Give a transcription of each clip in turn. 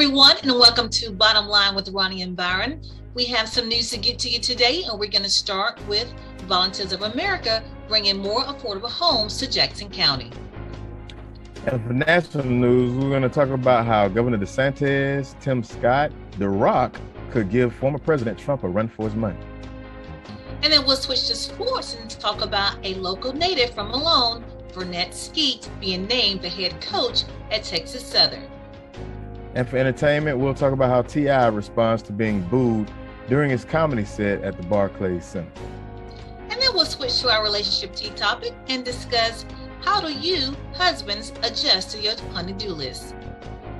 everyone, and welcome to Bottom Line with Roni and Byron. We have some news to get to you today, and we're going to start with Volunteers of America bringing more affordable homes to Jackson County. And for national news, we're going to talk about how Governor DeSantis, Tim Scott, The Rock could give former President Trump a run for his money. And then we'll switch to sports and talk about a local native from Malone, Vernette Skeete, being named the head coach at Texas Southern. And for entertainment, we'll talk about how T.I. responds to being booed during his comedy set at the Barclays Center. And then we'll switch to our relationship tea topic and discuss how do you, husbands, adjust to your honey-do list.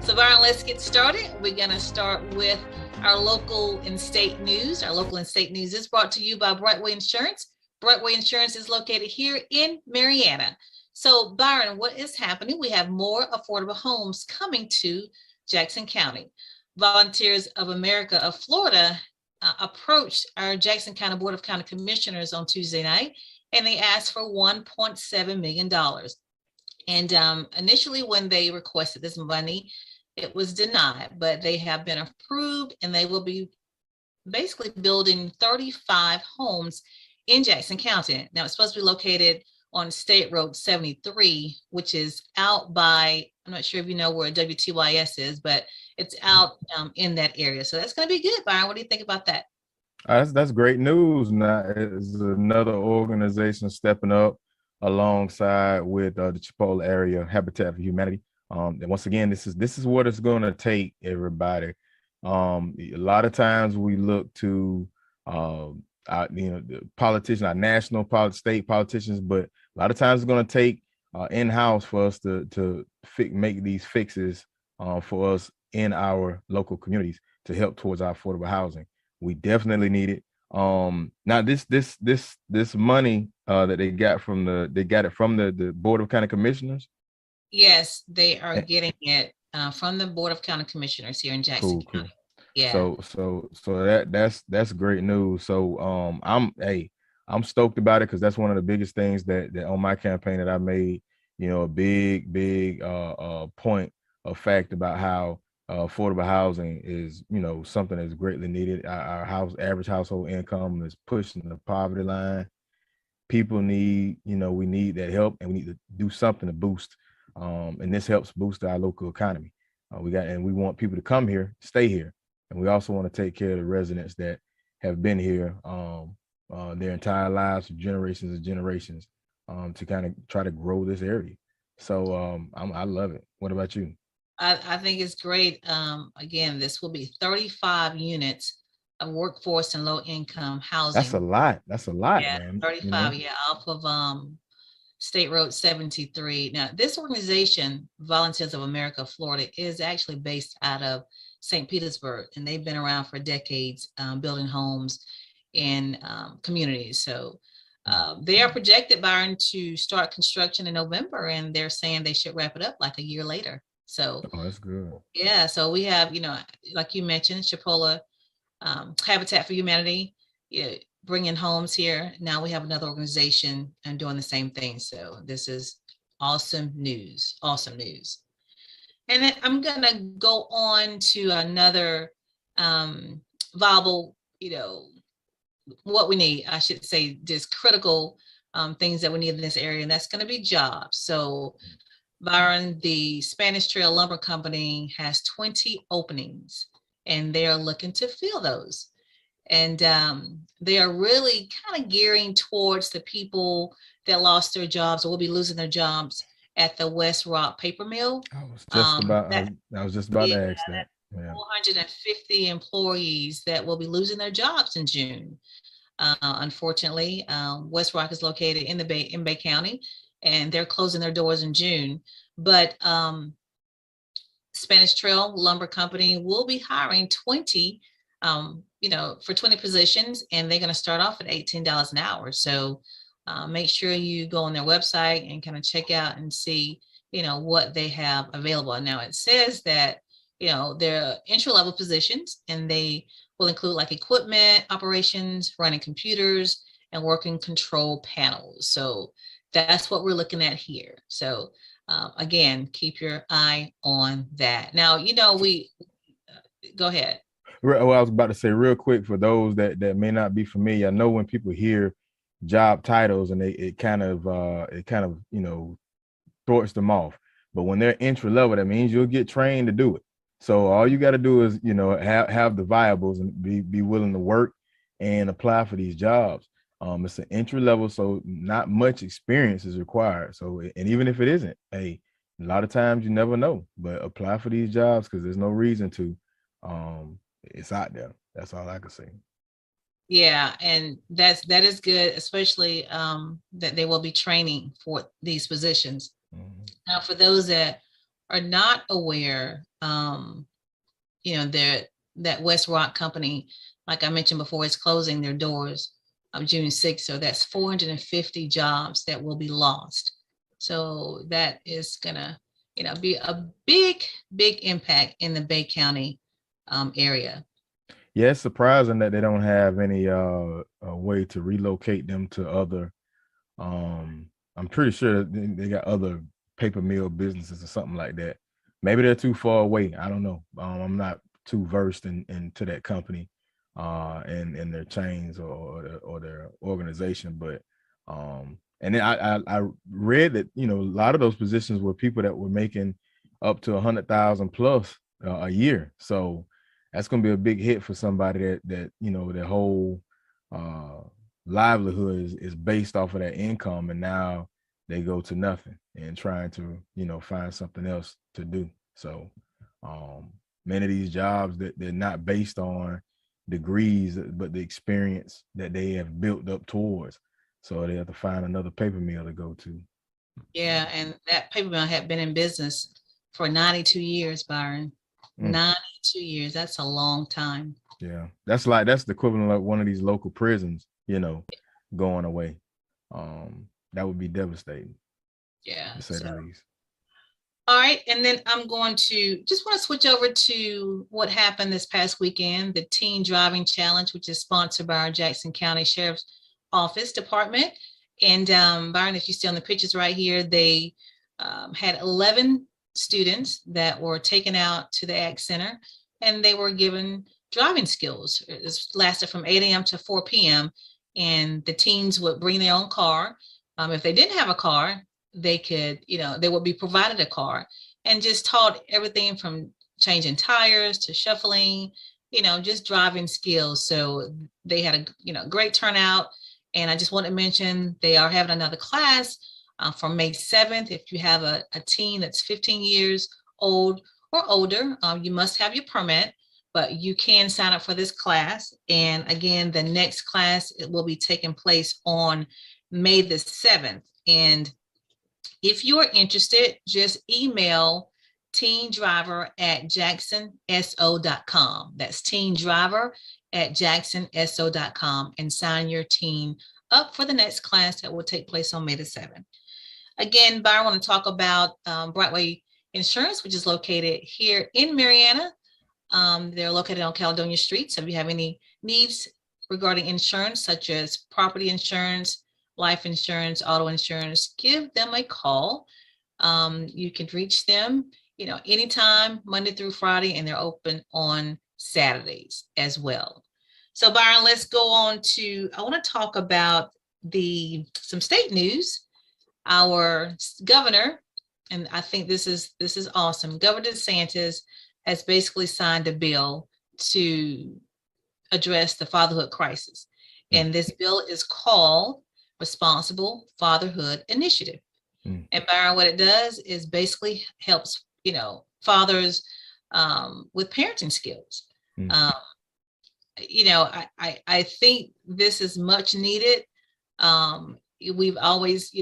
So Byron, let's get started. We're going to start with our local and state news. Our local and state news is brought to you by Broadway Insurance. Broadway Insurance is located here in Marianna. So Byron, what is happening? We have more affordable homes coming to Jackson County. Volunteers of America of Florida approached our Jackson County Board of County Commissioners on Tuesday night, and they asked for $1.7 million. And initially when they requested this money, it was denied, but they have been approved, and they will be basically building 35 homes in Jackson County. Now, it's supposed to be located on State Road 73, which is out by, I'm not sure if you know where WTYS is, but it's out in that area. So that's going to be good, Byron. What do you think about that? That's great news. Now, it's another organization stepping up alongside with the Chipola area Habitat for Humanity. And once again, this is what it's going to take, everybody. A lot of times we look to the politicians, our national state politicians, but a lot of times it's going to take in-house for us to make these fixes for us in our local communities to help towards our affordable housing. We definitely need it. Now this money that they got it from the Board of County Commissioners. Yes, they are getting it from the Board of County Commissioners here in Jackson County. Yeah. So that's great news. So I'm stoked about it, because that's one of the biggest things that on my campaign that I made, a big point of fact about how affordable housing is, something that's greatly needed. Our average household income is pushing the poverty line. People need, we need that help, and we need to do something to boost. And this helps boost our local economy. We want people to come here, stay here. And we also want to take care of the residents that have been here their entire lives, generations and generations, to kind of try to grow this area. So I love it. What about you? I think it's great. Again, this will be 35 units of workforce and low income housing. That's a lot. Yeah, man. 35, off of State Road 73. Now, this organization, Volunteers of America of Florida, is actually based out of St. Petersburg, and they've been around for decades, building homes in communities. So they are projected, Byron, to start construction in November, and they're saying they should wrap it up like a year later. So that's good. Yeah, so we have, like you mentioned, Chipola, Habitat for Humanity, bringing homes here. Now we have another organization and doing the same thing. So this is awesome news. And then I'm going to go on to another viable, what we need, I should say, just critical things that we need in this area, and that's going to be jobs. So Byron, the Spanish Trail Lumber Company has 20 openings, and they are looking to fill those. And they are really kind of gearing towards the people that lost their jobs or will be losing their jobs at the West Rock Paper Mill. I was just about to ask that. Yeah. 450 employees that will be losing their jobs in June. Unfortunately, West Rock is located in Bay County, and they're closing their doors in June. But Spanish Trail Lumber Company will be hiring 20, for 20 positions, and they're going to start off at $18 an hour. So make sure you go on their website and kind of check out and see, what they have available. Now it says that, they're entry-level positions, and they will include like equipment operations, running computers, and working control panels. So that's what we're looking at here. So again, keep your eye on that. Now, we Go ahead. Well, I was about to say real quick for those that may not be familiar. I know when people hear job titles and it kind of thwarts them off. But when they're entry level, that means you'll get trained to do it. So all you got to do is, have the viables and be willing to work and apply for these jobs. It's an entry level, so not much experience is required. So, and even if it isn't, hey, a lot of times you never know, but apply for these jobs because there's no reason to. It's out there. That's all I can say. Yeah, and that is good, especially that they will be training for these positions. Mm-hmm. Now, for those that are not aware, that West Rock company, like I mentioned before, is closing their doors on June 6th. So that's 450 jobs that will be lost. So that is gonna, be a big impact in the Bay County area. Yeah, it's surprising that they don't have any way to relocate them to other. I'm pretty sure they got other paper mill businesses or something like that. Maybe they're too far away. I don't know. I'm not too versed into that company and their chains or their organization. But and then I read that a lot of those positions were people that were making up to 100,000 plus a year. So that's going to be a big hit for somebody that their whole livelihood is based off of that income, and now they go to nothing and trying to find something else to do. So many of these jobs that they're not based on degrees, but the experience that they have built up towards. So they have to find another paper mill to go to. Yeah, and that paper mill had been in business for 92 years, Byron. 92 years. That's a long time. Yeah, that's the equivalent of one of these local prisons, going away. That would be devastating. Yeah. To say the least. All right, and then I'm going to just want to switch over to what happened this past weekend, the Teen Driving Challenge, which is sponsored by our Jackson County Sheriff's Office Department. And Byron, if you see on the pictures right here, they had 11 students that were taken out to the Ag Center, and they were given driving skills. It lasted from 8 a.m. to 4 p.m. And the teens would bring their own car. If they didn't have a car, they could, they would be provided a car, and just taught everything from changing tires to shuffling, just driving skills. So they had a great turnout. And I just want to mention they are having another class from May 7th. If you have a teen that's 15 years old or older, you must have your permit, but you can sign up for this class. And again, the next class, it will be taking place on May the 7th. And if you are interested, just email teendriver@jacksonso.com. That's teendriver@jacksonso.com, and sign your teen up for the next class that will take place on May the 7th. Again, Byron, I want to talk about Broadway Insurance, which is located here in Marianna. They're located on Caledonia Street. So if you have any needs regarding insurance, such as property insurance, life insurance, auto insurance, give them a call. You can reach them, anytime, Monday through Friday, and they're open on Saturdays as well. So Byron, let's go on to, I want to talk about some state news. Our governor, and I think this is awesome, Governor DeSantis has basically signed a bill to address the fatherhood crisis. And this bill is called Responsible Fatherhood Initiative. And Byron, what it does is basically helps, fathers with parenting skills. I think this is much needed. We've always,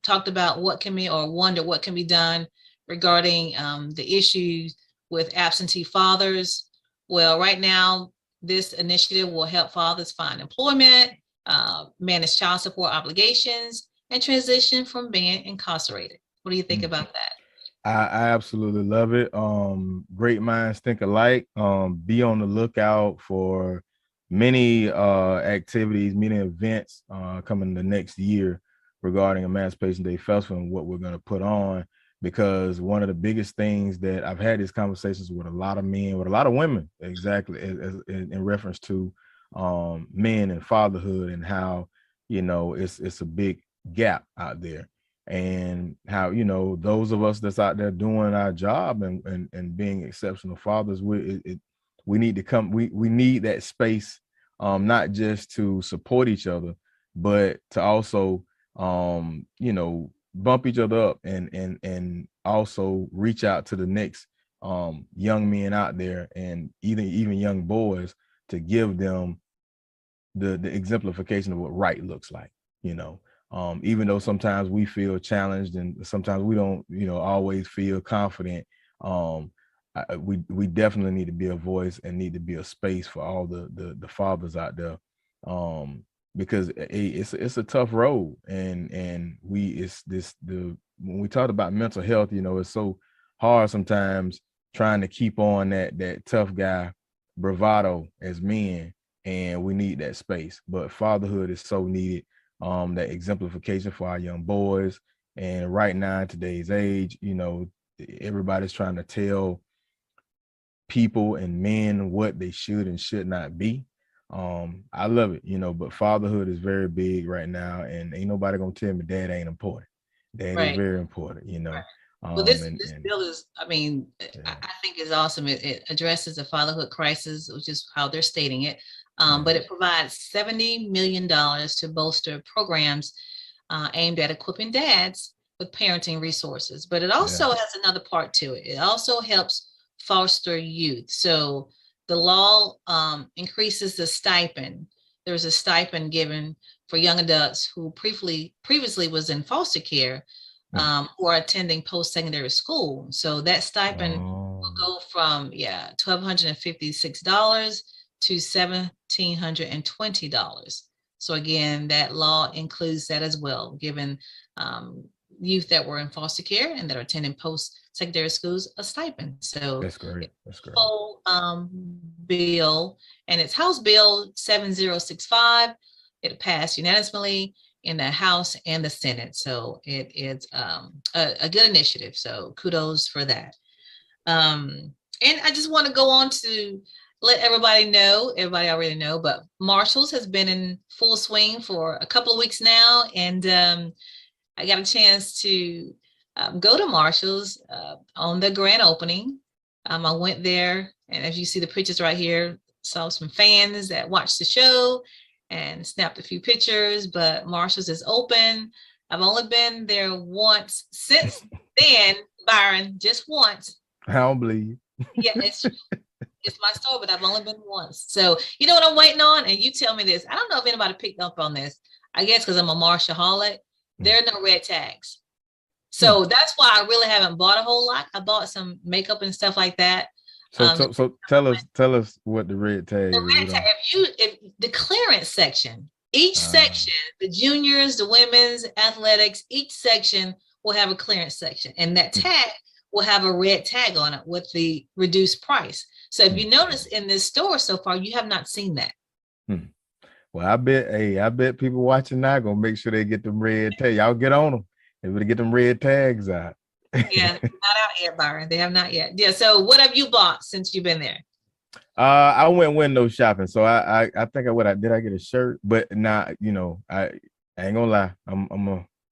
talked about what can be, or wonder what can be done regarding the issues with absentee fathers. Well, right now, this initiative will help fathers find employment, manage child support obligations, and transition from being incarcerated. What do you think about that? I absolutely love it. Great minds think alike. Be on the lookout for many activities, many events coming the next year regarding Emancipation Day Festival and what we're going to put on. because one of the biggest things that I've had these conversations with a lot of men, with a lot of women, exactly, in reference to men and fatherhood, and how, it's a big gap out there, and how, those of us that's out there doing our job and being exceptional fathers, we need to come, we need that space, not just to support each other, but to also, bump each other up, and also reach out to the next young men out there, and even young boys, to give them the exemplification of what right looks like, even though sometimes we feel challenged, and sometimes we don't, always feel confident. We definitely need to be a voice, and need to be a space for all the fathers out there, because it's a tough road, and when we talk about mental health, it's so hard sometimes trying to keep on that tough guy bravado as men, and we need that space. But fatherhood is so needed, that exemplification for our young boys. And right now, in today's age, everybody's trying to tell people and men what they should and should not be. I love it, but fatherhood is very big right now, and ain't nobody gonna tell me dad ain't important. Dad is very important, Right. Well, this bill is, I mean, I think is awesome. It addresses the fatherhood crisis, which is how they're stating it. But it provides $70 million to bolster programs aimed at equipping dads with parenting resources. But it also has another part to it. It also helps foster youth. So the law increases the stipend. There's a stipend given for young adults who previously was in foster care, who are attending post-secondary school. So that stipend will go from $1,256 to $1,720. So again, that law includes that as well, giving youth that were in foster care and that are attending post-secondary schools a stipend. So that's great. That's great. Whole bill, and it's House Bill 7065. It passed unanimously in the House and the Senate. So it is a good initiative. So kudos for that. And I just want to go on to let everybody know, everybody already know, but Marshalls has been in full swing for a couple of weeks now. And I got a chance to go to Marshalls on the grand opening. I went there, and as you see the pictures right here, saw some fans that watched the show and snapped a few pictures, but Marshalls is open. I've only been there once since then, Byron, just once. I don't believe. Yeah, it's my store, but I've only been once. So you know what I'm waiting on? And you tell me this. I don't know if anybody picked up on this. I guess because I'm a Marshallaholic, there are no red tags. So that's why I really haven't bought a whole lot. I bought some makeup and stuff like that. So tell us what the red tag is. The red tag, if the clearance section, each section, the juniors, the women's, athletics, each section will have a clearance section, and that tag will have a red tag on it with the reduced price. So if you notice in this store so far, you have not seen that. Well, I bet people watching now gonna make sure they get them red tags. Y'all get on them. They better get them red tags out. Yeah, not out yet, Byron. They have not yet. Yeah. So what have you bought since you've been there? I went window shopping. So I think I get a shirt, but not, I ain't gonna lie.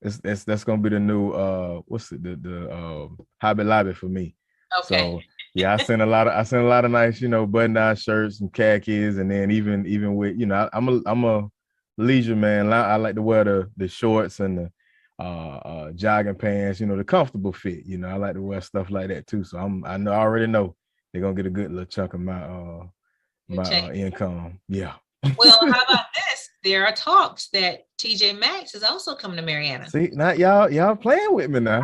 That's gonna be the new the Hobby Lobby for me. Okay. So yeah, I sent a lot of nice, button down shirts and khakis, and then even with, I'm a leisure man. I like to wear the shorts and the jogging pants, the comfortable fit. I like to wear stuff like that too. So I already know they're gonna get a good little chunk of my income. Yeah. Well, how about this? There are talks that TJ Maxx is also coming to Marianna. See, now y'all playing with me now.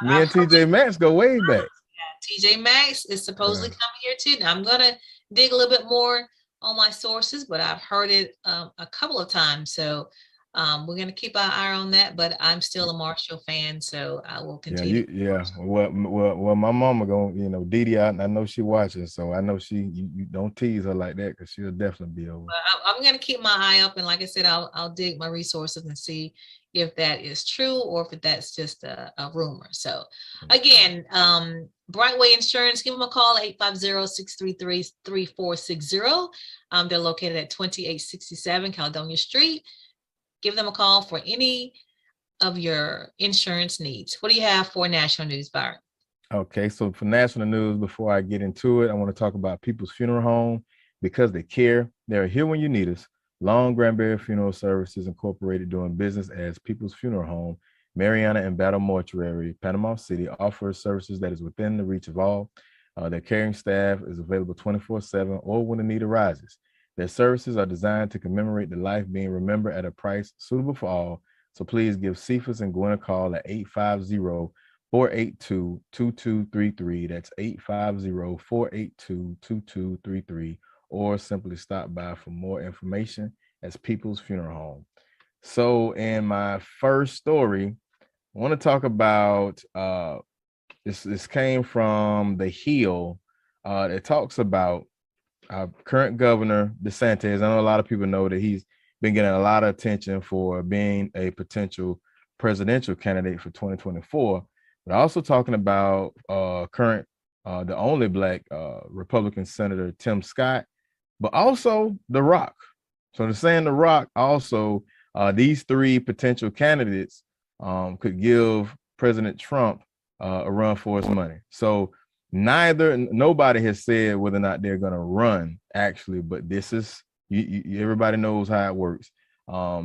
Me and TJ Maxx go way back. Yeah, TJ Maxx is supposedly coming here too. Now I'm gonna dig a little bit more on my sources, but I've heard it a couple of times. So We're going to keep our eye on that, but I'm still a Marshall fan, so I will Yeah, continue. well, my mama gonna, Dee Dee, I know she watching, so I know you don't tease her like that because she'll definitely be over. I'm going to keep my eye up, and like I said, I'll dig my resources and see if that is true or if that's just a rumor. So again, Broadway Insurance, give them a call, 850-633-3460. They're located at 2867 Caledonia Street. Give them a call for any of your insurance needs. What do you have for national news, Byron? Okay, so for national news, before I get into it, I want to talk about People's Funeral Home. Because they care, they're here when you need us. Long Granbury Funeral Services Incorporated, doing business as People's Funeral Home, Marianna and Battle Mortuary, Panama City, offers services that is within the reach of all. Their caring staff is available 24/7 or when the need arises. Their services are designed to commemorate the life being remembered at a price suitable for all. So please give Cephas and Gwen a call at 850-482-2233. That's 850-482-2233, or simply stop by for more information at People's Funeral Home. So in my first story, I want to talk about this came from The Hill. It talks about current governor DeSantis. I know a lot of people know that he's been getting a lot of attention for being a potential presidential candidate for 2024. But also talking about the only Black Republican Senator Tim Scott, but also The Rock. So they're saying The Rock also, these three potential candidates could give President Trump a run for his money. So nobody has said whether or not they're going to run actually, but this is, everybody knows how it works.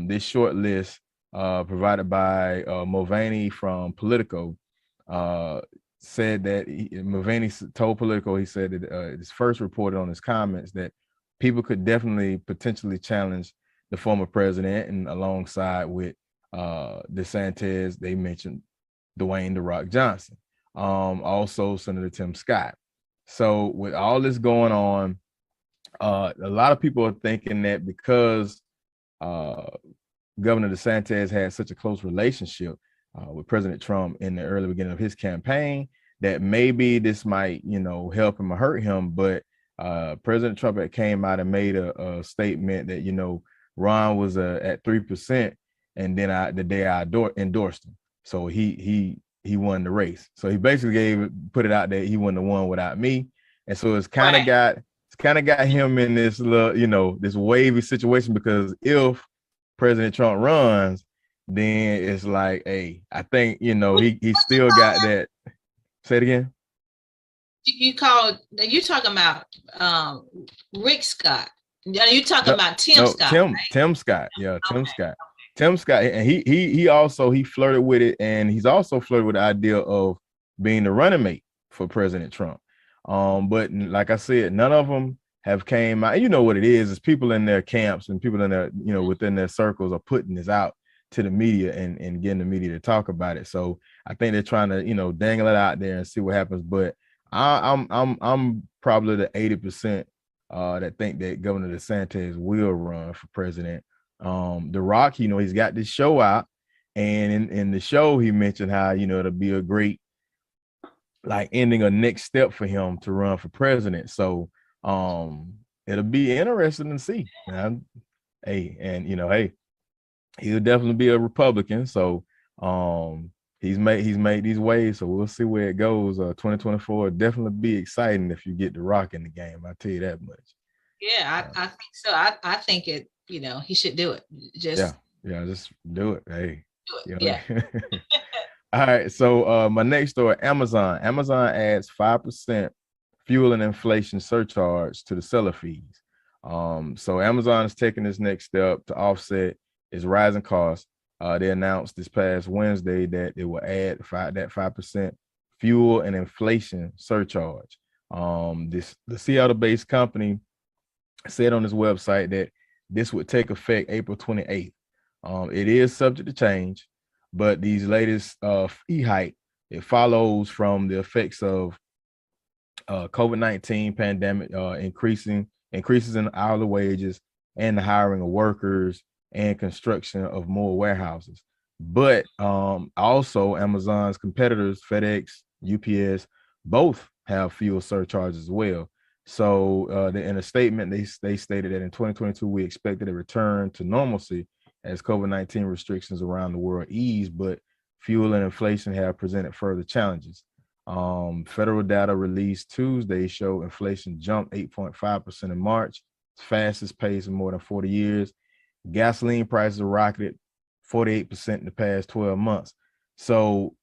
This short list provided by Mulvaney from Politico said that Mulvaney told Politico, he said that his first reported on his comments that people could definitely potentially challenge the former president, and alongside with DeSantis, they mentioned Dwayne "The Rock" Johnson, also Senator Tim Scott. So with all this going on, a lot of people are thinking that because Governor DeSantis had such a close relationship with President Trump in the early beginning of his campaign, that maybe this might, help him or hurt him. But President Trump had came out and made a statement that, Ron was at 3%, and then the day I endorsed him. So he won the race. So he basically put it out there he wouldn't have won without me. And so it's kind of got him in this little, this wavy situation, because if President Trump runs, then it's like, hey, I think, he still got that. Say it again. You talking about Rick Scott. You talking about Tim Scott. Tim Scott. Yeah, Tim Scott. Tim Scott, and he also flirted with it, and he's also flirted with the idea of being the running mate for President Trump. But like I said, none of them have came out. You know what it is people in their camps and people in their, within their circles are putting this out to the media and getting the media to talk about it. So I think they're trying to, dangle it out there and see what happens. But I'm probably the 80% that think that Governor DeSantis will run for president. The Rock, he's got this show out, and in the show he mentioned how, it'll be a great ending a next step for him to run for president. So it'll be interesting to see. Hey, he'll definitely be a Republican. So he's made these waves. So we'll see where it goes. 2024 definitely be exciting if you get The Rock in the game. I'll tell you that much. Yeah, I think so. I think it, he should do it. Just do it. Hey, do it. Yeah. All right. So my next story, Amazon. Amazon adds 5% fuel and inflation surcharge to the seller fees. So Amazon is taking this next step to offset its rising costs. They announced this past Wednesday that it will add that 5% fuel and inflation surcharge. The Seattle-based company said on its website that this would take effect April 28th. It is subject to change, but these latest fee hike, it follows from the effects of COVID-19 pandemic, increases in hourly wages and the hiring of workers and construction of more warehouses. But also Amazon's competitors, FedEx, UPS, both have fuel surcharges as well. So in a statement, they stated that in 2022, we expected a return to normalcy as COVID-19 restrictions around the world ease, but fuel and inflation have presented further challenges. Federal data released Tuesday show inflation jumped 8.5% in March, fastest pace in more than 40 years. Gasoline prices rocketed 48% in the past 12 months. So,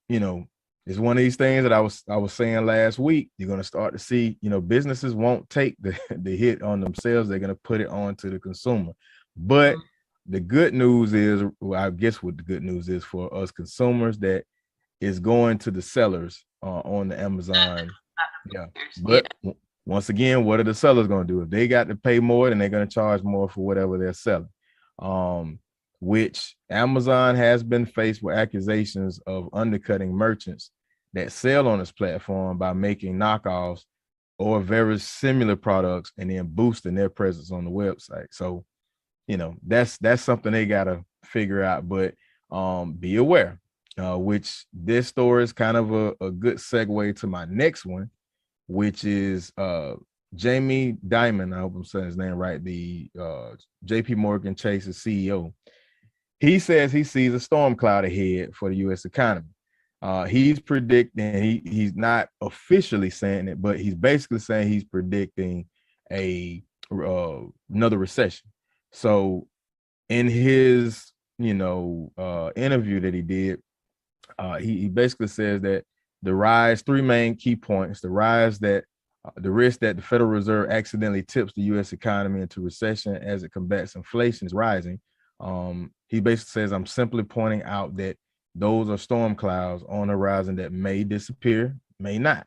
it's one of these things that I was saying last week. You're going to start to see, businesses won't take the hit on themselves. They're going to put it on to the consumer. But the good news is, well, I guess what the good news is for us consumers, that is going to the sellers on the Amazon. Yeah. But once again, what are the sellers going to do? If they got to pay more, then they're going to charge more for whatever they're selling. Which Amazon has been faced with accusations of undercutting merchants that sell on its platform by making knockoffs or very similar products and then boosting their presence on the website. So, that's something they got to figure out, but be aware, which this story is kind of a good segue to my next one, which is Jamie Dimon. I hope I'm saying his name right. The JP Morgan Chase's CEO. He says he sees a storm cloud ahead for the U.S. economy. He's predicting, he's not officially saying it, but he's basically saying he's predicting another recession. So in his, interview that he did, he basically says that three main key points, the risk that the Federal Reserve accidentally tips the U.S. economy into recession as it combats inflation is rising. He basically says, I'm simply pointing out that those are storm clouds on the horizon that may disappear, may not.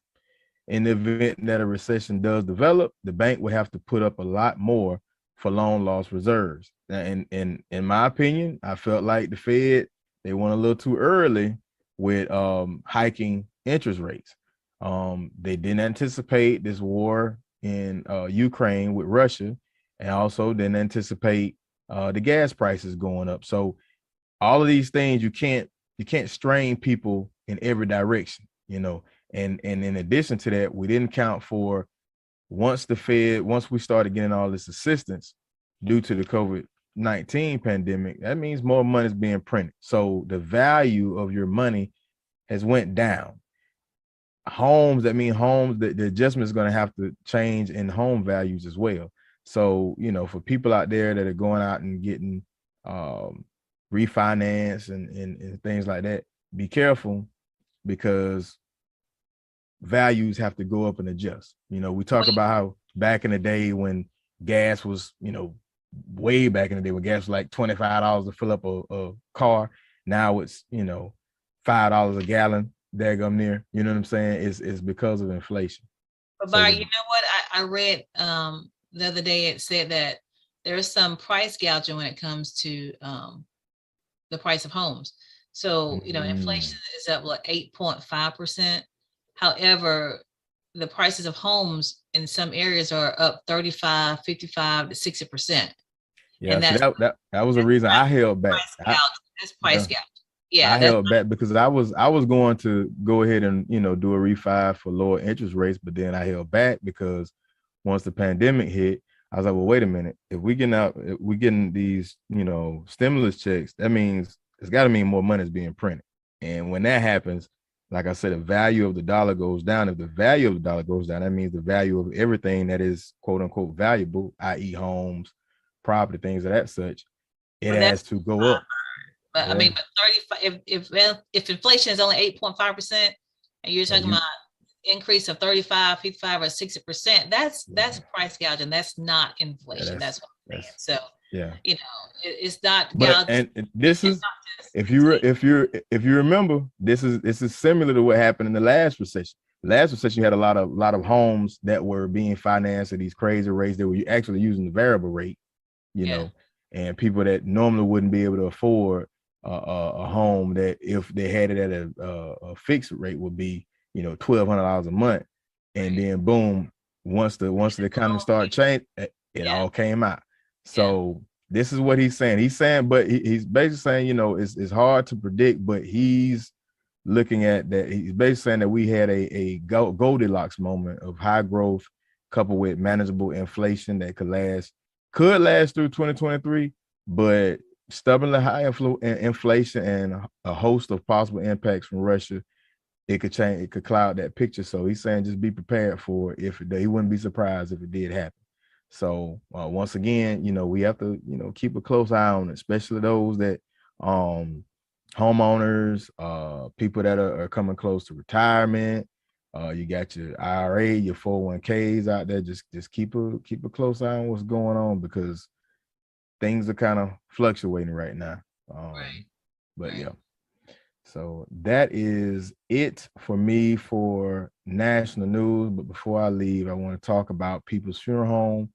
In the event that a recession does develop, the bank will have to put up a lot more for loan loss reserves. And in my opinion, I felt like the Fed, they went a little too early with hiking interest rates. They didn't anticipate this war in Ukraine with Russia, and also didn't anticipate the gas prices going up. So all of these things, you can't strain people in every direction, and in addition to that, we didn't count for once we started getting all this assistance due to the COVID-19 pandemic, that means more money is being printed. So the value of your money has went down. The adjustment is going to have to change in home values as well. So, for people out there that are going out and getting refinance and things like that, be careful, because values have to go up and adjust. We talk about how back in the day when gas was, way back in the day when gas was like $25 to fill up a car. Now it's, $5 a gallon, daggum near, you know what I'm saying? It's because of inflation. But Barry, you know what? I read the other day, it said that there's some price gouging when it comes to the price of homes. So, inflation is up like 8.5%. However, the prices of homes in some areas are up 35, 55 to 60%. Yeah, and so that was the reason I held back. That's price gouging. Yeah, I held back because I was going to go ahead and do a refi for lower interest rates, but then I held back because once the pandemic hit, I was like, well, wait a minute. If we getting these stimulus checks, that means it's got to mean more money is being printed. And when that happens, like I said, the value of the dollar goes down. If the value of the dollar goes down, that means the value of everything that is quote unquote valuable, i.e. homes, property, things of that such, it has to go up. But I mean, but 35, if inflation is only 8.5%, and you're talking about increase of 35, 55, or 60%, that's price gouging. That's not inflation. That's what I'm saying. So it's not gouging. And this is, if you remember, this is similar to what happened in the last recession. Last recession, you had a lot of homes that were being financed at these crazy rates. They were actually using the variable rate, and people that normally wouldn't be able to afford a home, that if they had it at a fixed rate would be $1,200 a month, and then boom, once the economy started changing, it all came out. So this is what he's saying. But he's basically saying, you know, it's hard to predict, but he's looking at that. He's basically saying that we had a Goldilocks moment of high growth coupled with manageable inflation that could last through 2023, but stubbornly high inflation and a host of possible impacts from Russia, it could cloud that picture. So he's saying just be prepared for it. He wouldn't be surprised if it did happen. So once again, you know, we have to, you know, keep a close eye on it, especially those that homeowners, people that are coming close to retirement. You got your IRA, your 401ks out there. Just keep a close eye on what's going on, because things are kind of fluctuating right now. Right. But right. Yeah. So that is it for me for national news. But before I leave, I want to talk about People's Funeral Home.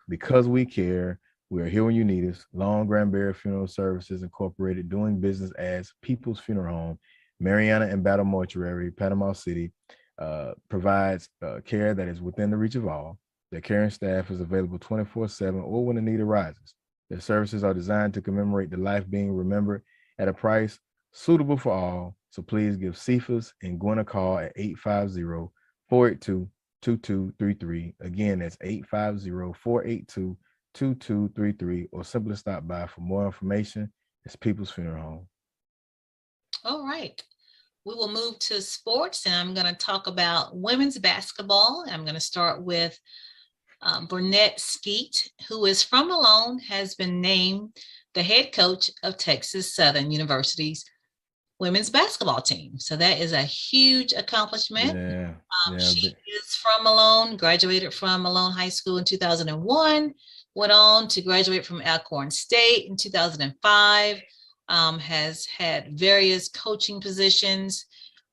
Because we care, we are here when you need us. Long Granbury Funeral Services Incorporated, doing business as People's Funeral Home, Marianna and Battle Mortuary, Panama City, provides care that is within the reach of all. Their caring staff is available 24/7 or when the need arises. Their services are designed to commemorate the life being remembered at a price suitable for all. So please give Cephas and Gwen a call at 850-482-2233. Again, that's 850-482-2233, or simply stop by for more information. It's People's Funeral Home. All right. We will move to sports, and I'm going to talk about women's basketball. I'm going to start with Vernette Skeete, who is from Malone, has been named the head coach of Texas Southern University's women's basketball team. So that is a huge accomplishment. She is from Malone, graduated from Malone High School in 2001, went on to graduate from Alcorn State in 2005, has had various coaching positions.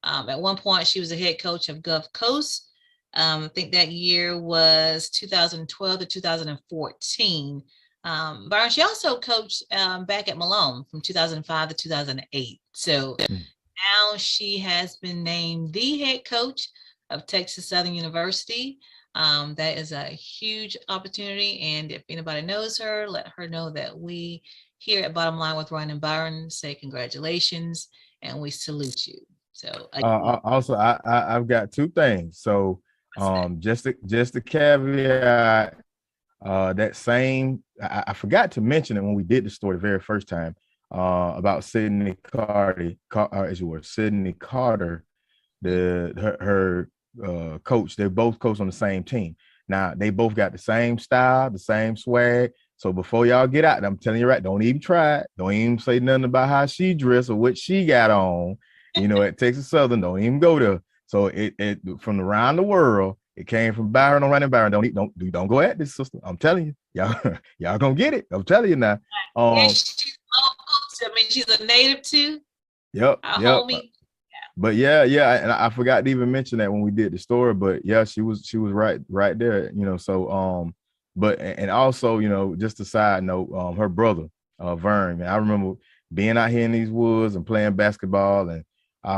At one point, she was a head coach of Gulf Coast. I think that year was 2012 to 2014. Byron, she also coached back at Malone from 2005 to 2008. So now she has been named the head coach of Texas Southern University. That is a huge opportunity. And if anybody knows her, let her know that we here at Bottom Line with Roni Byron say congratulations and we salute you. So also, I've got two things. So just a caveat. That same, I forgot to mention it when we did the story the very first time about Sydney Carter, her coach. They both coach on the same team. Now they both got the same style, the same swag. So before y'all get out, I'm telling you right, don't even try it. Don't even say nothing about how she dressed or what she got on. You know, at Texas Southern, don't even go there. So it from around the world. It came from Byron on Roni Byron. Don't go at this, sister. I'm telling you, y'all gonna get it. I'm telling you now. She's local. I mean, she's a native too. Yep. Homie. But yeah, and I forgot to even mention that when we did the story. But yeah, she was right there. You know, so but and also, you know, just a side note, her brother, Vern, man, I remember being out here in these woods and playing basketball, and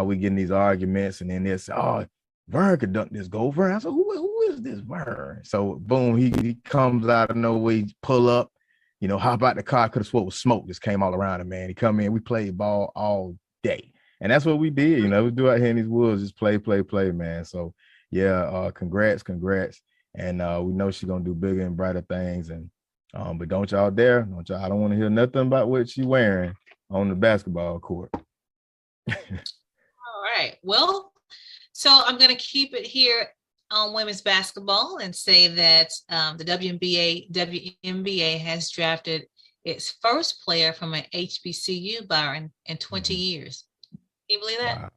we getting these arguments, and then they say, "Oh, Vern could dunk this goal." Vern, I said, who is this Vern? So boom, he comes out of nowhere, pull up, you know, hop out the car. Could have swore it was smoke just came all around him, man. He come in, we played ball all day. And that's what we did, you know, we do out here in these woods, just play, man. So yeah, congrats. And we know she's gonna do bigger and brighter things. And but I don't want to hear nothing about what she's wearing on the basketball court. All right. Well, so I'm going to keep it here on women's basketball and say that the WNBA has drafted its first player from an HBCU, Byron, in 20 years. Can you believe that?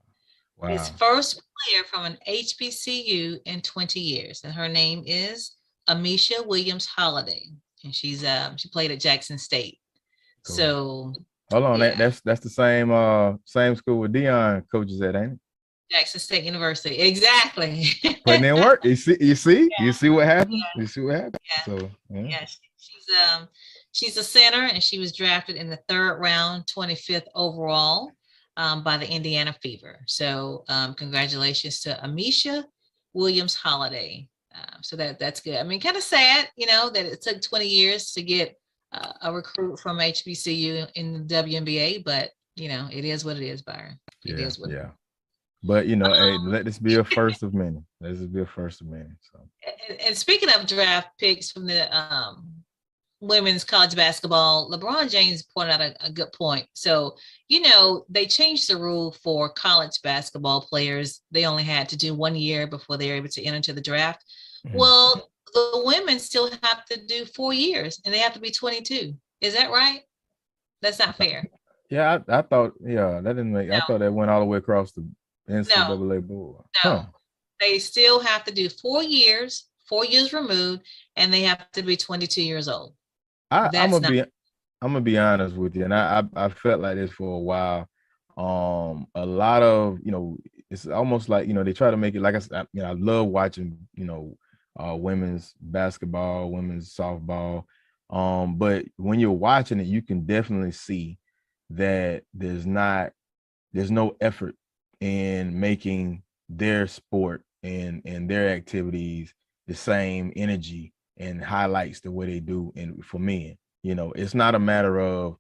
Wow. Its first player from an HBCU in 20 years. And her name is Amisha Williams Holiday. And she played at Jackson State. Cool. So hold on, yeah. That's the same school with Dion coaches at, ain't it? Jackson State University. Exactly. Putting in work. You see what happened? Yeah. You see what happened? Yeah. So she's a center, and she was drafted in the 3rd round, 25th overall, by the Indiana Fever. So congratulations to Amisha Williams Holiday. So that's good. I mean, kind of sad, you know, that it took 20 years to get a recruit from HBCU in the WNBA, but it is what it is, Byron. It is what. Yeah. But hey, Um, let this be a first of many. Let this be a first of many. So. and speaking of draft picks from the women's college basketball, LeBron James pointed out a good point. So, they changed the rule for college basketball players. They only had to do 1 year before they were able to enter the draft. Mm-hmm. Well, the women still have to do 4 years, and they have to be 22. Is that right? That's not fair. Yeah, I thought, that didn't make. No. I thought that went all the way across the NCAA board. No, they still have to do 4 years, 4 years removed, and they have to be 22 years old. I'm gonna be honest with you, and I felt like this for a while. A lot of it's almost like they try to make it like I said. I love watching women's basketball, women's softball. But when you're watching it, you can definitely see that there's no effort in making their sport and their activities the same energy and highlights the way they do for men. It's not a matter of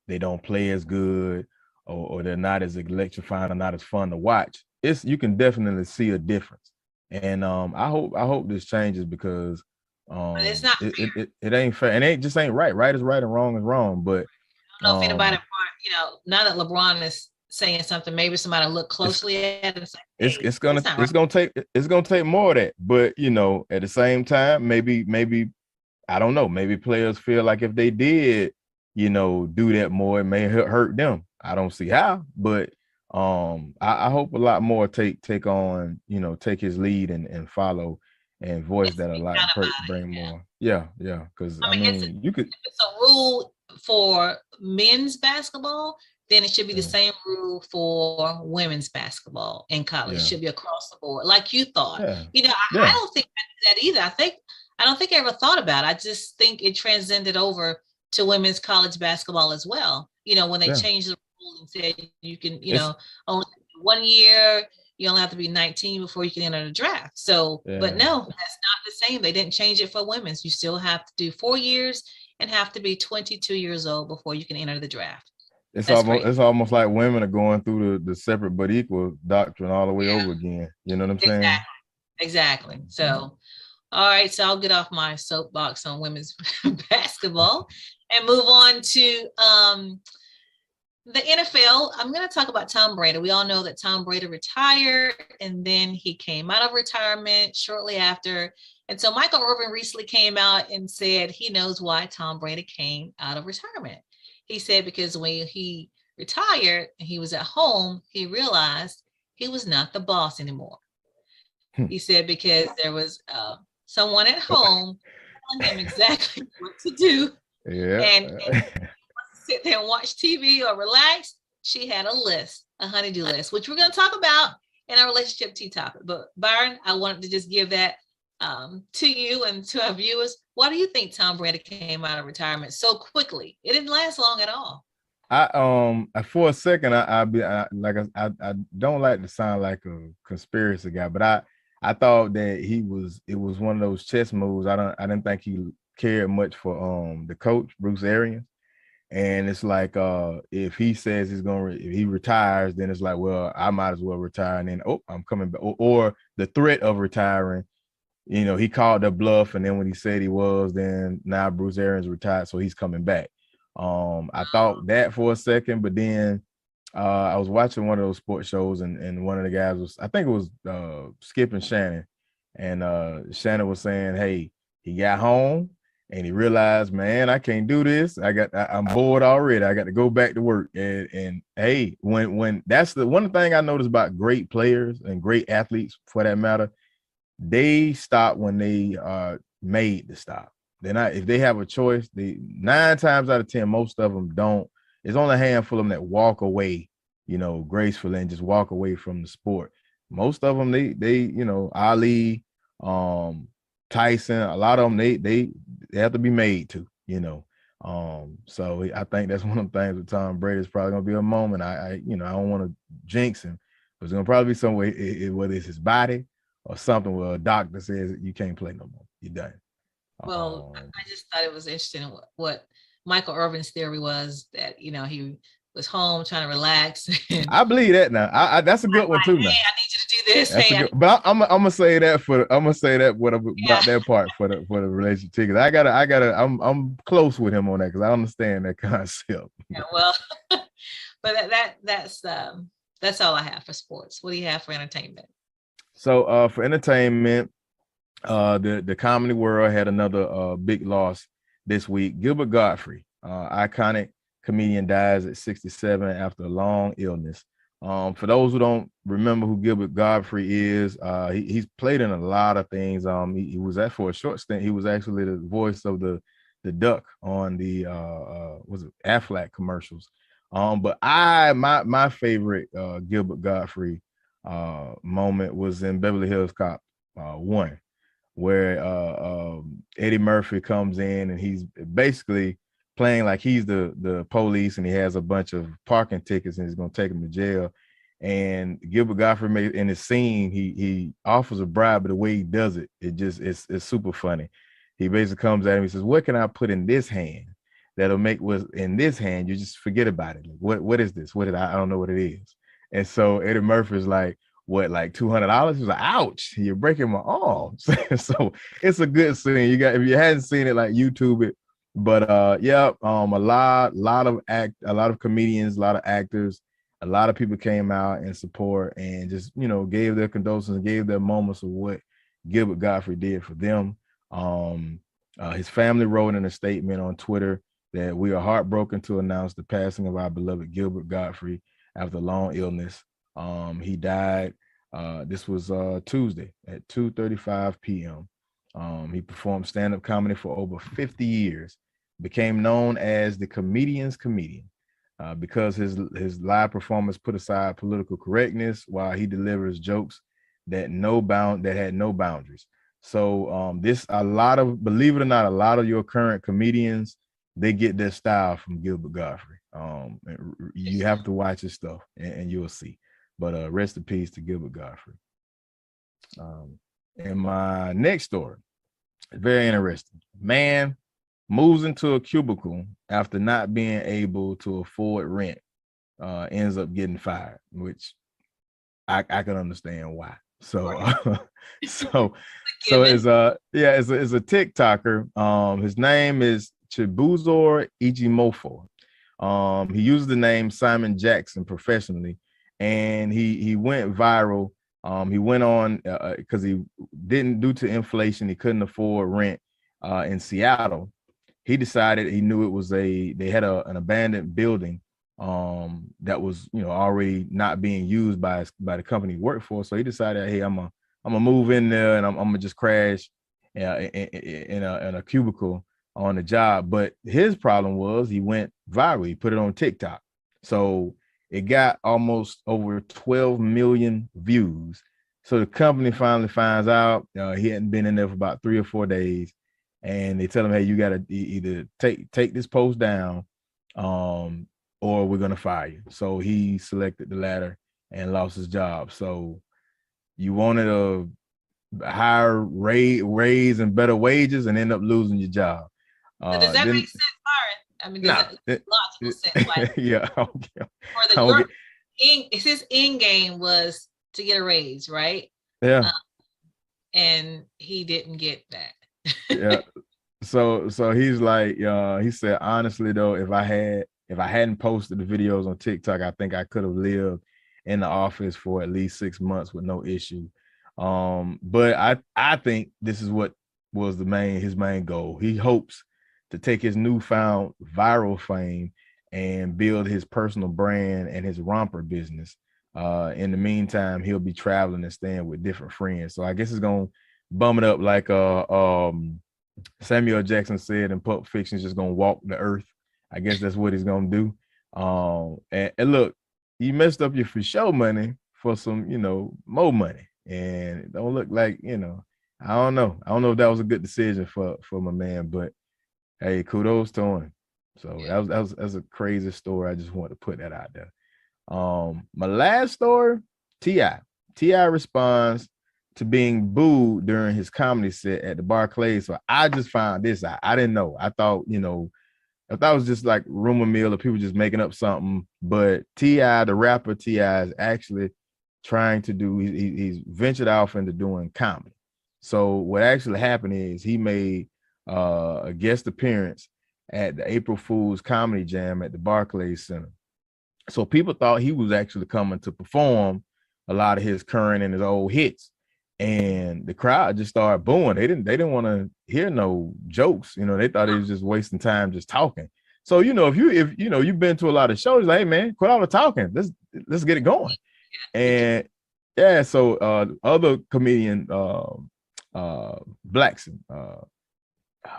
they don't play as good or they're not as electrifying or not as fun to watch. You can definitely see a difference. And I hope this changes because it's not it ain't fair and it just ain't right. Right is right and wrong is wrong. But I don't know if anybody, now that LeBron is saying something, maybe somebody look closely at it and say, hey, it's gonna take more of that. But at the same time, maybe I don't know, maybe players feel like if they did, do that more, it may hurt them. I don't see how, but I hope a lot more take on, take his lead and follow and voice that a lot, bring more. Yeah. Because I mean you could. If it's a rule for men's basketball, then it should be the same rule for women's basketball in college. It should be across the board, like you thought. I don't think that either. I don't think I ever thought about it. I just think it transcended over to women's college basketball as well. When they changed the rule and said you can, only 1 year, you only have to be 19 before you can enter the draft. So, but no, that's not the same. They didn't change it for women's. You still have to do 4 years and have to be 22 years old before you can enter the draft. It's almost like women are going through the separate but equal doctrine all the way over again. You know what I'm saying? Exactly. So, all right. So I'll get off my soapbox on women's basketball and move on to the NFL. I'm going to talk about Tom Brady. We all know that Tom Brady retired and then he came out of retirement shortly after. And so Michael Irvin recently came out and said he knows why Tom Brady came out of retirement. He said because when he retired and he was at home, he realized he was not the boss anymore. He said because there was someone at home telling him exactly what to do. Yeah. And sit there and watch TV or relax. She had a list, a honey-do list, which we're going to talk about in our relationship tea topic. But Byron, I wanted to just give that to you and to our viewers. Why do you think Tom Brady came out of retirement so quickly? It didn't last long at all. For a second, I don't like to sound like a conspiracy guy, but I thought that it was one of those chess moves. I didn't think he cared much for the coach, Bruce Arians. And it's like if he says if he retires, then it's like, well, I might as well retire. And then, I'm coming back. Or the threat of retiring, he called the bluff. And then when he said he was, then now Bruce Arians retired. So he's coming back. I thought that for a second, but then I was watching one of those sports shows and one of the guys I think it was Skip and Shannon. And Shannon was saying, hey, he got home. And he realized, man, I can't do this. I'm bored already. I got to go back to work. And hey, when that's the one thing I noticed about great players and great athletes, for that matter, they stop when they are made to stop. They're not, if they have a choice, 9 times out of 10, most of them don't. There's only a handful of them that walk away, gracefully and just walk away from the sport. Most of them, they Ali, Tyson, a lot of them, they have to be made to, So I think that's one of the things with Tom Brady. It's probably gonna be a moment. I don't want to jinx him, but it's gonna probably be some way, whether it's his body or something where a doctor says you can't play no more. You're done. Well, I just thought it was interesting what Michael Irvin's theory was, that, he was home trying to relax. And I believe that now. I that's a good one too hey, now. I need you to do this. That's a Hey, good, but I'm gonna say that I'm gonna say that what about that part for the relationship, because I'm close with him on that, because I understand that concept. yeah, well, but that's all I have for sports. What do you have for entertainment? So for entertainment, the comedy world had another big loss this week. Gilbert Gottfried, iconic comedian, dies at 67 after a long illness. For those who don't remember who Gilbert Gottfried is, he's played in a lot of things. He was at, for a short stint, he was actually the voice of the duck on the was it Aflac commercials. But my favorite Gilbert Gottfried moment was in Beverly Hills Cop 1, where Eddie Murphy comes in and he's basically playing like he's the police, and he has a bunch of parking tickets and he's going to take him to jail. And Gilbert Gottfried in his scene, he offers a bribe, but the way he does it, it's super funny. He basically comes at him, he says, "What can I put in this hand that'll make what's in this hand? You just forget about it. Like, what is this? I don't know what it is." And so Eddie Murphy is like, "What, like $200?" He's like, "Ouch, you're breaking my arm." So it's a good scene. If you hadn't seen it, like, YouTube it. But a lot of comedians, a lot of actors, a lot of people came out in support and just, gave their condolences and gave their moments of what Gilbert Gottfried did for them. His family wrote in a statement on Twitter that we are heartbroken to announce the passing of our beloved Gilbert Gottfried after a long illness. He died. This was Tuesday at 2:35 p.m. He performed stand-up comedy for over 50 years, became known as the comedian's comedian because his live performance put aside political correctness while he delivers jokes that had no boundaries. So believe it or not, a lot of your current comedians, they get their style from Gilbert Gottfried. You have to watch his stuff and you'll see. But rest in peace to Gilbert Gottfried. And my next story, very interesting. Man moves into a cubicle after not being able to afford rent, ends up getting fired, which I can understand why. So Right. so it's a TikToker. His name is Chibuzor Ijimofo. He used the name Simon Jackson professionally, and he went viral. He went on because he didn't, due to inflation, he couldn't afford rent in Seattle. He decided, he knew it was they had an abandoned building that was, already not being used by the company he worked for. So he decided, hey, I'm gonna move in there and I'm gonna just crash in a cubicle on the job. But his problem was he went viral. He put it on TikTok. So it got almost over 12 million views. So the company finally finds out he hadn't been in there for about 3 or 4 days. And they tell him, hey, you got to either take this post down or we're going to fire you. So he selected the latter and lost his job. So you wanted a higher raise and better wages and end up losing your job. So does that make sense, Byron? I mean, does that make logical sense? Like, yeah. His end game was to get a raise, right? Yeah. And he didn't get that. Yeah. So he's like, he said, honestly though, if I hadn't posted the videos on TikTok, I think I could have lived in the office for at least 6 months with no issue. But I think this is what was his main goal. He hopes to take his newfound viral fame and build his personal brand and his romper business. In the meantime, he'll be traveling and staying with different friends. So I guess it's gonna bum it up like Samuel Jackson said in Pulp Fiction, just gonna walk the earth. I guess that's what he's gonna do. And look, you messed up your for show money for some, more money. And it don't look like, I don't know. I don't know if that was a good decision for my man, but hey, kudos to him. So that was a crazy story. I just wanted to put that out there. My last story, T.I. responds to being booed during his comedy set at the Barclays. So I just found this out. I didn't know. I thought it was just like rumor mill or people just making up something. But T.I., the rapper T.I., is actually trying to do, he's ventured off into doing comedy. So what actually happened is he made a guest appearance at the April Fool's Comedy Jam at the Barclays Center. So people thought he was actually coming to perform a lot of his current and his old hits. And the crowd just started booing. They didn't want to hear no jokes. They thought he was just wasting time just talking. So, if you've been to a lot of shows, like, hey man, quit all the talking. Let's get it going. And yeah, so other comedian Blackson,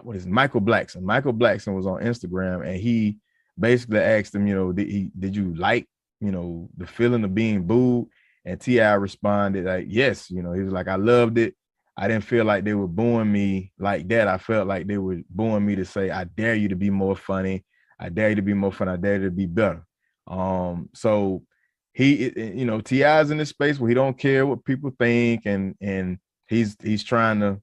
what is it? Michael Blackson? Michael Blackson was on Instagram, and he basically asked him, did you like, the feeling of being booed? And T.I. responded like, yes, he was like, I loved it. I didn't feel like they were booing me like that. I felt like they were booing me to say, I dare you to be more funny. I dare you to be more fun. I dare you to be better. So he, T.I.'s in this space where he don't care what people think. And he's trying to,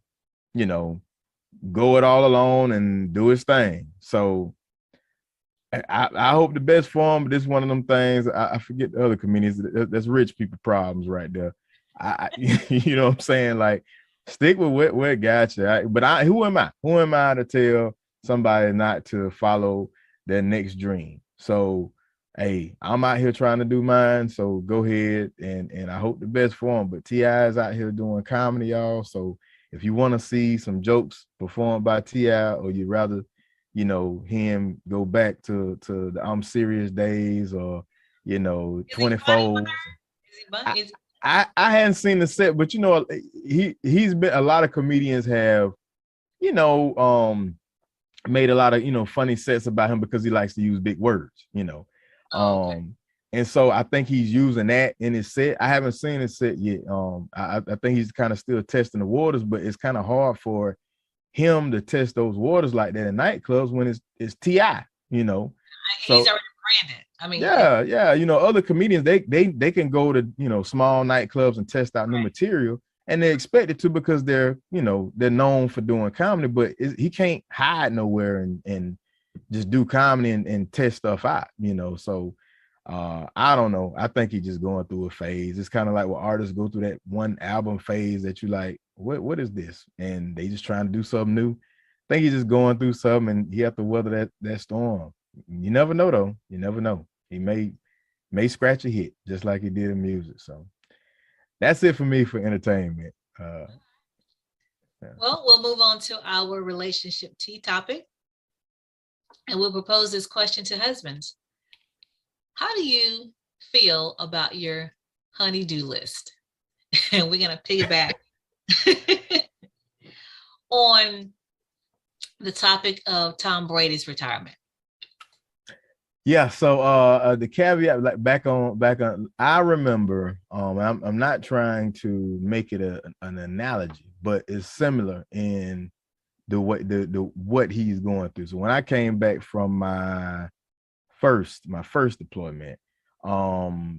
go it all alone and do his thing. So I hope the best for him, but this is one of them things. I forget the other comedians. That's rich people problems right there. You know what I'm saying? Like, stick with where it got you. But who am I? Who am I to tell somebody not to follow their next dream? So, hey, I'm out here trying to do mine. So go ahead and I hope the best for him. But T.I. is out here doing comedy, y'all. So if you want to see some jokes performed by T.I., or you'd rather him go back to the I'm Serious days, or 24. I hadn't seen the set, but he's been, a lot of comedians have made a lot of funny sets about him because he likes to use big words. Okay. And so I think he's using that in his set. I haven't seen his set yet. I think he's kind of still testing the waters, but it's kind of hard for him to test those waters like that in nightclubs when it's T.I. He's already branded. I mean, yeah. Other comedians, they can go to small nightclubs and test out new material, and they expect it to because they're known for doing comedy. But he can't hide nowhere and just do comedy and test stuff out. So I don't know. I think he's just going through a phase. It's kind of like what artists go through, that one album phase that you like, what is this? And they just trying to do something new. I think he's just going through something, and he have to weather that storm. You never know, though. You never know. He may scratch a hit just like he did in music. So that's it for me for entertainment. Yeah. Well, we'll move on to our relationship tea topic, and we'll propose this question to husbands. How do you feel about your honey-do list? And we're going to piggyback on the topic of Tom Brady's retirement. Yeah, so the caveat, like back on, I remember, I'm not trying to make it an analogy, but it's similar in the way the what he's going through. So when I came back from my first deployment, no,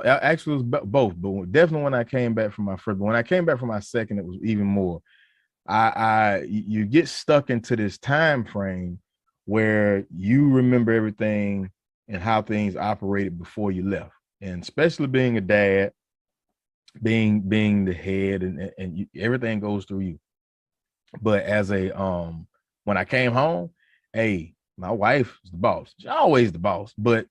actually it was both, but definitely when I came back from my first, but when I came back from my second, it was even more. You get stuck into this time frame where you remember everything and how things operated before you left, and especially being a dad, being the head, and everything goes through you. But as a when I came home, hey, my wife was the boss. She's always the boss, but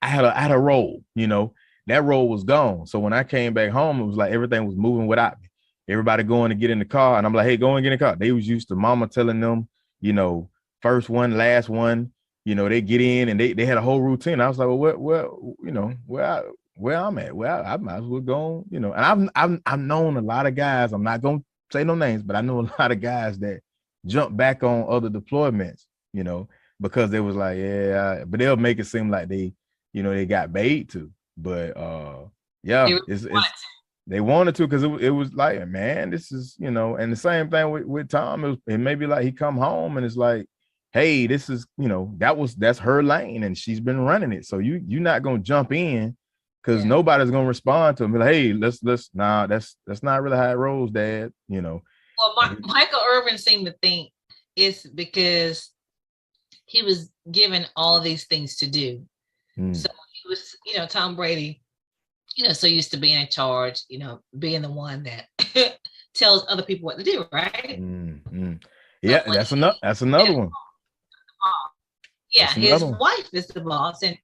I had a role. That role was gone. So when I came back home, it was like everything was moving without me. Everybody going to get in the car, and I'm like, hey, go and get in the car. They was used to mama telling them, first one, last one, they get in, and they had a whole routine. I was like, well, where I'm at, I might as well go, and I've known a lot of guys. I'm not going to say no names, but I know a lot of guys that jump back on other deployments, because they was like, yeah, but they'll make it seem like they, they got paid to, but yeah, it's they wanted to, because it was like, man, this is, and the same thing with Tom. It may be like he come home and it's like, hey, this is, that's her lane and she's been running it. So you're not gonna jump in because nobody's gonna respond to him. Like, hey, let's nah, that's not really how it rolls, Dad. You know. Well, Michael Irvin seemed to think it's because he was given all these things to do. So he was, Tom Brady, so used to being in charge, being the one that tells other people what to do, right? Yeah, so that's another one. Yeah, his wife is the boss, and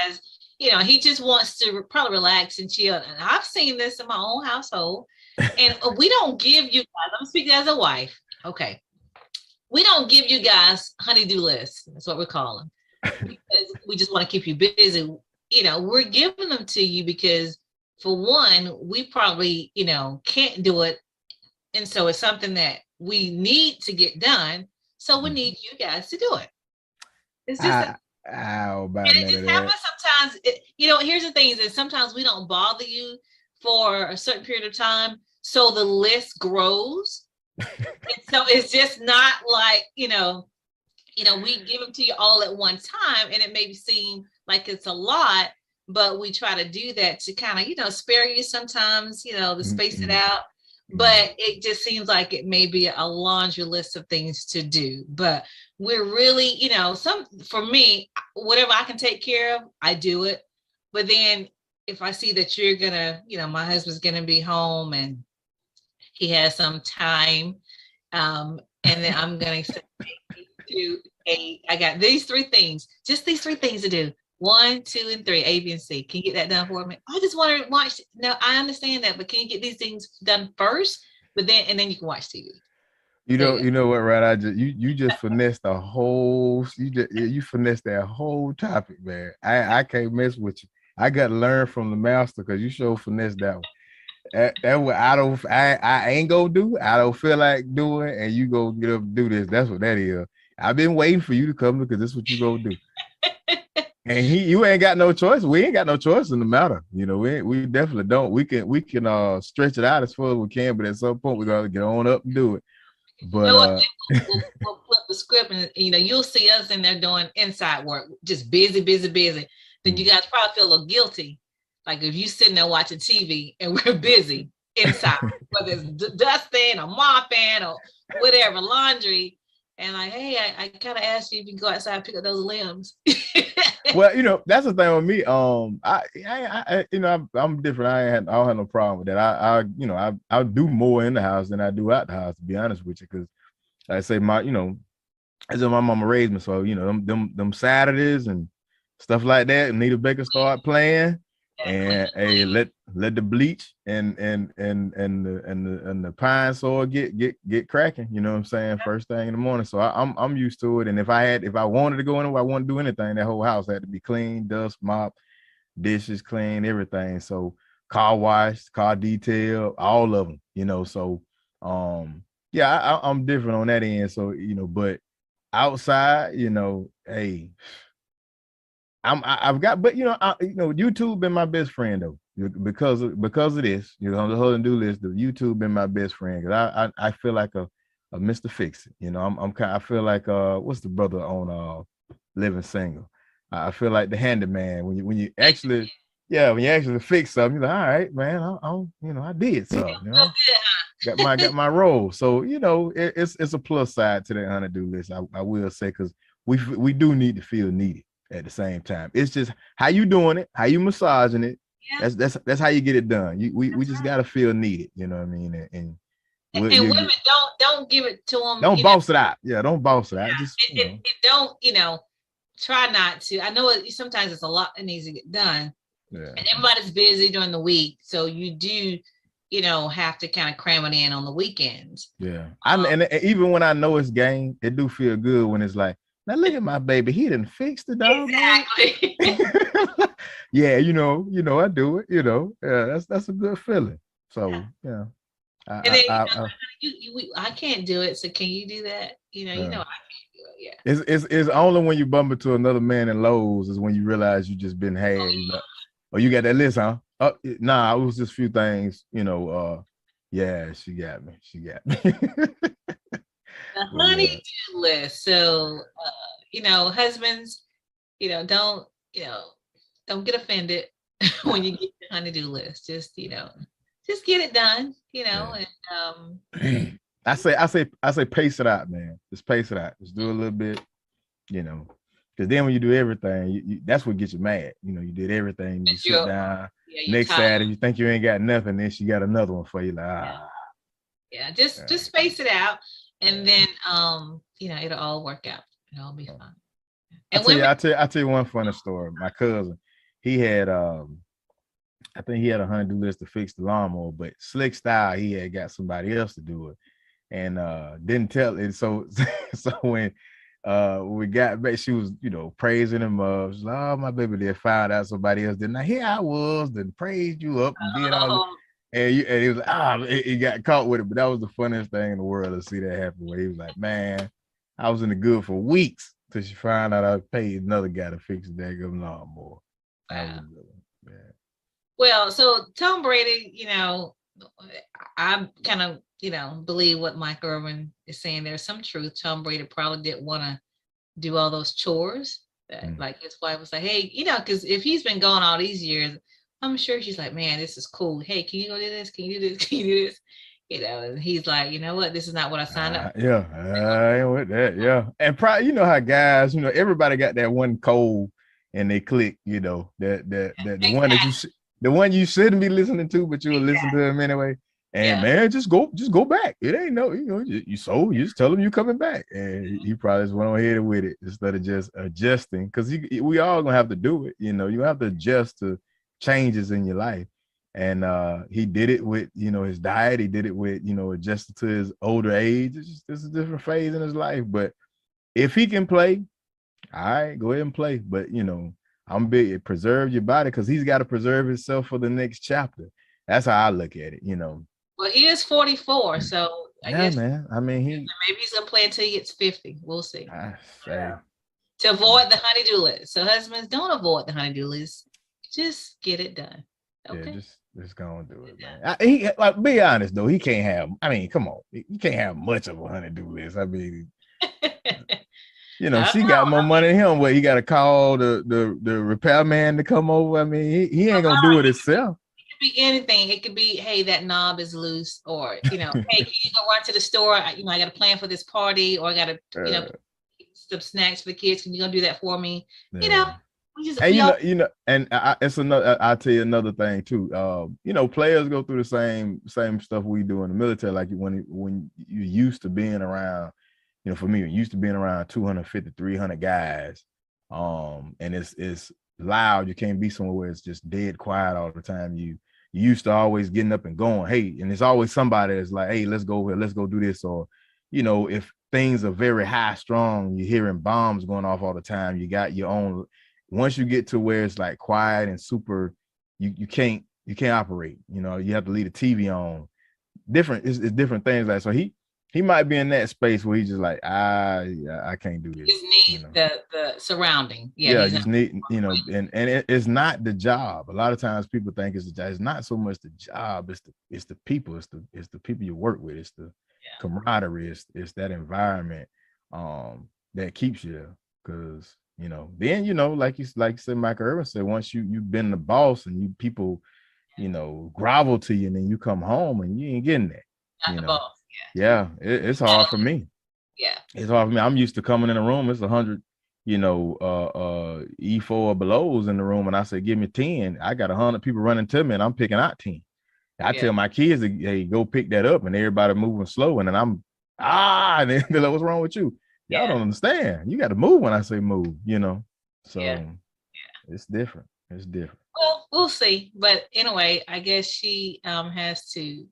as he just wants to probably relax and chill. And I've seen this in my own household. And we don't give you guys, I'm speaking as a wife. Okay. We don't give you guys honey-do lists. That's what we call them. Because we just want to keep you busy. We're giving them to you because, for one, we probably, can't do it. And so it's something that we need to get done. So we need you guys to do it. It's just it just happens sometimes. Here's the thing is that sometimes we don't bother you for a certain period of time. So the list grows. And so it's just not like, we give them to you all at one time, and it may seem like it's a lot, but we try to do that to kind of, spare you sometimes, to space it out. But it just seems like it may be a laundry list of things to do. But we're really, for me, whatever I can take care of, I do it. But then if I see that you're gonna, my husband's gonna be home and he has some time, and then I'm gonna say I got these three things, just these three things to do. 1, 2, and 3, A, B, and C. Can you get that done for me? I just want to watch. No, I understand that, but can you get these things done first? And then you can watch TV. You know what, right? You just finessed the whole. You finessed that whole topic, man. I can't mess with you. I got to learn from the master because you sure finessed that one. That what I ain't gonna do. I don't feel like doing, and you go get up and do this. That's what that is. I've been waiting for you to come because this is what you gonna do. And you ain't got no choice. We ain't got no choice in the matter. We definitely don't. We can stretch it out as far as we can, but at some point we gotta get on up and do it. But we'll flip the script, and you'll see us in there doing inside work, just busy. Then you guys probably feel a little guilty, like if you sitting there watching TV and we're busy inside, whether it's dusting or mopping or whatever, laundry. And like, hey, I kind of asked you if you can go outside and pick up those limbs. Well, that's the thing with me. I'm different. I don't have no problem with that. I do more in the house than I do out the house, to be honest with you. Because I say as my mama raised me, so them Saturdays and stuff like that. Anita Baker start playing, and hey, let the bleach and the pine soil get cracking. You know what I'm saying? First thing in the morning. So I'm used to it. And if I wanted to go anywhere, I wanted to do anything, that whole house had to be clean, dust, mop, dishes clean, everything. So car wash, car detail, all of them. So yeah, I'm different on that end. So but outside, hey. I've got, but YouTube been my best friend though, because of this, the whole and do list. The YouTube been my best friend because I feel like a Mr. Fix It. I feel like what's the brother on Living Single? I feel like the handyman when you actually fix something. You're like, all right, man, I did something. Got my role. So it's a plus side to that honey-do list. I will say, because we do need to feel needed. At the same time, it's just how you doing it, how you massaging it. Yeah. That's how you get it done. We just gotta feel needed. You know what I mean? And women don't give it to them. Don't boss it out. Yeah, don't boss it out. Just don't try not to. I know sometimes it's a lot that needs to get done. Yeah. And everybody's busy during the week, so you do have to kind of cram it in on the weekends. Yeah, and even when I know it's game, it do feel good when it's like, now look at my baby. He didn't fix the dog. Exactly. Yeah, I do it. Yeah, that's a good feeling. So yeah. I can't do it. So can you do that? I can't do it. Yeah. It's only when you bump into another man in Lowe's is when you realize you just been had. Oh, you got that list, huh? Nah, it was just a few things. Yeah, she got me. The honey-do list. So, husbands, don't get offended. when you get your honey-do list. Just, just get it done, and I say pace it out, man. Just pace it out. Just do a little bit, because then when you do everything, you that's what gets you mad. You did everything. You sit down. Next Saturday, you think you ain't got nothing, then she got another one for you. Like, just space it out, and then it'll all work out. It'll all be fine. And I'll tell you one funny story. My cousin, he had I think he had a honey-do list to fix the lawnmower, but slick style, he had got somebody else to do it, and didn't tell it. So when we got back, she was praising him up. She's like, oh, my baby, they found out somebody else did. Now here I was, then praised you up and did all that. And he was like, he got caught with it. But that was the funniest thing in the world to see that happen. Where he was like, man, I was in the good for weeks till she found out I paid another guy to fix the daggum lawnmower. Wow. Well, so Tom Brady, I kind of, believe what Mike Irvin is saying. There's some truth. Tom Brady probably didn't want to do all those chores that like his wife was like, hey, because if he's been gone all these years, I'm sure she's like, man, this is cool. Hey, can you go do this? Can you do this? Can you do this? And he's like, you know what? This is not what I signed up for. Yeah, I ain't with that. Yeah. And probably, how guys, everybody got that one code and they click, that the one that the one you shouldn't be listening to, but you'll listen to him anyway. And man, just go back. It ain't no, you just tell him you coming back. And he probably just went on ahead with it instead of just adjusting. Because we all gonna have to do it. You have to adjust to changes in your life. And he did it with, his diet. He did it with, adjusted to his older age. It's a different phase in his life. But if he can play, all right, go ahead and play. But, I'm big. Preserve your body because he's got to preserve himself for the next chapter. That's how I look at it, Well, he is 44, so I guess, man. I mean, maybe he's gonna play until he gets 50. We'll see. To avoid the honey-do list. So husbands, don't avoid the honey-do list. Just get it done. Okay. Yeah, just gonna do it, man. Be honest though, he can't have. I mean, come on, he can't have much of a honey-do list. I mean. She got more money than him. What he got to call the repairman to come over. I mean, he ain't gonna do it himself. It could be anything. It could be, hey, that knob is loose, or hey, can you go run to the store? I got a plan for this party, or I got to some snacks for the kids. Can you go do that for me? Yeah. And it's another. I'll tell you another thing too. Players go through the same stuff we do in the military. Like when you're used to being around. For me, it used to being around 250, 300 guys. And it's loud. You can't be somewhere where it's just dead quiet all the time. You used to always getting up and going, hey, and there's always somebody that's like, hey, let's go here, let's go do this. Or, if things are very high strung, you're hearing bombs going off all the time. You got your own. Once you get to where it's like quiet and super, you can't operate. You have to leave the TV on. It's different things. Like, so he might be in that space where he's just like, I can't do this. Just need the surrounding. Just need, and it's not the job. A lot of times people think it's the job. It's not so much the job. It's the people. It's the people you work with. It's the camaraderie. It's that environment that keeps you there. Because then like you said, Michael Irvin said, once you've been the boss and people grovel to you, and then you come home and you ain't getting that. Not the boss. Yeah, it's hard for me. Yeah, it's hard for me. I'm used to coming in a room. It's 100, E4 or belows in the room, and I say, give me 10. I got 100 people running to me, and I'm picking out 10. I tell my kids, hey, go pick that up, and everybody moving slow, and then I'm and then they're like, what's wrong with you? Y'all don't understand. You got to move when I say move. So it's different. It's different. Well, we'll see. But anyway, I guess she has to.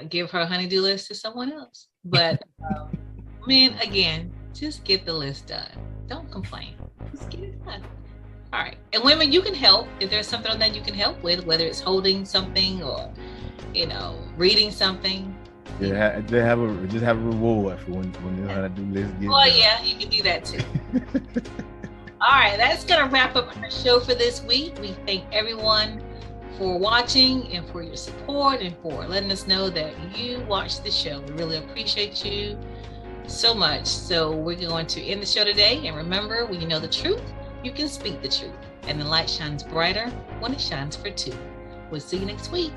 Give her honey-do list to someone else. But men, again, just get the list done. Don't complain. Just get it done. All right. And women, you can help if there's something that you can help with, whether it's holding something or, reading something. Yeah, just have a reward for when you know how to do list. Yeah, you can do that too. All right, that's gonna wrap up our show for this week. We thank everyone for watching and for your support and for letting us know that you watched the show. We really appreciate you so much. So we're going to end the show today. And remember, when you know the truth, you can speak the truth. and the light shines brighter when it shines for two. We'll see you next week.